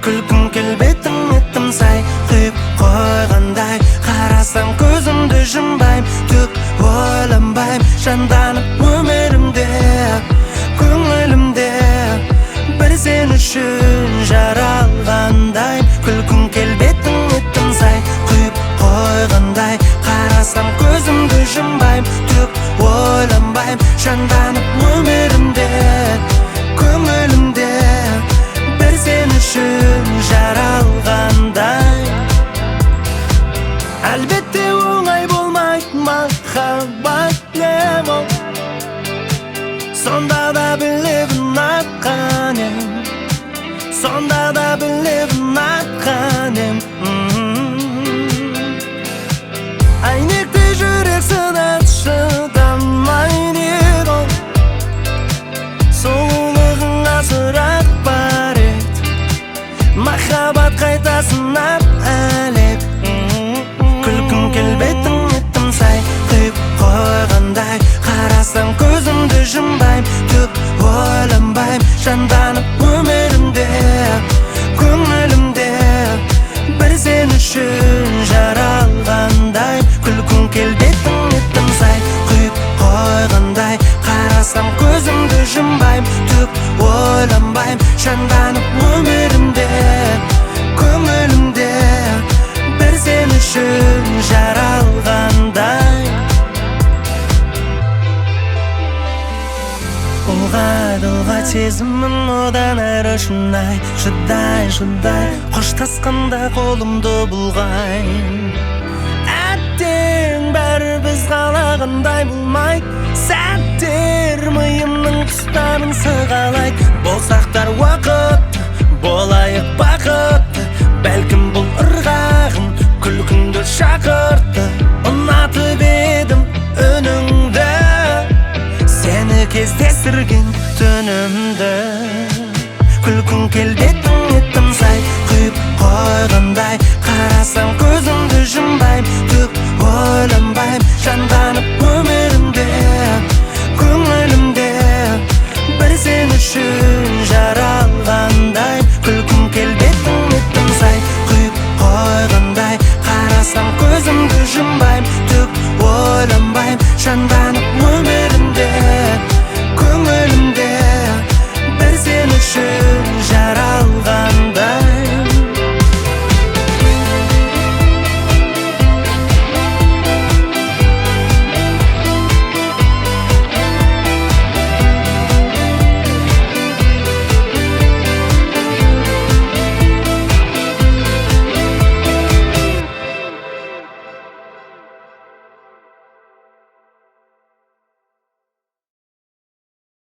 күлкің келбетің еттім сай құйып қойғандай қарасам көзімді жұмбайм түк ойланбайм жанданып өмірімде көңілімде бір сен үшін жаралғандай күлкің келбетің еттім сай құйып қойғандай қарасам көзімді жұмбайм түк ойланбайм жанданып өмірімде көңілімде бір сен үшін жаралғандай әлбетте оңай болмайды махаббат лемон сонда да білемін атқан ем сонда да білемін атқан ем әйнекте жүрек сынады шыдамайды ғой сұлулығың асырақ бар еді махаббат қайта сынап әлек күлкің келбетің еттім сай құйып қойғандай қарасам көзімді жұмбайм түк ойланбайм жанданып өмірімде көңілімде бір сен үшін жаралғандай күлкің келбетің еттім сай құйып қойғандай қарасам көзімді жұмбайм түк ойланбайм жанданып өмірімде көңілімде бір сен үшін жаралғандай ұлғайды сезімім одан әрі шынай шыдай қоштасқанда қолымды бұлғайын әттең бәрі біз қалағандай болмайды сәттер миымның тұстарын сығалайды болсақтар уақыт болайық бақытты бәлкім бұл ырғағым күлкіңді шақыртты ұнатып едім үніңді сені кездестірген түнімді күлкің келбетің еттім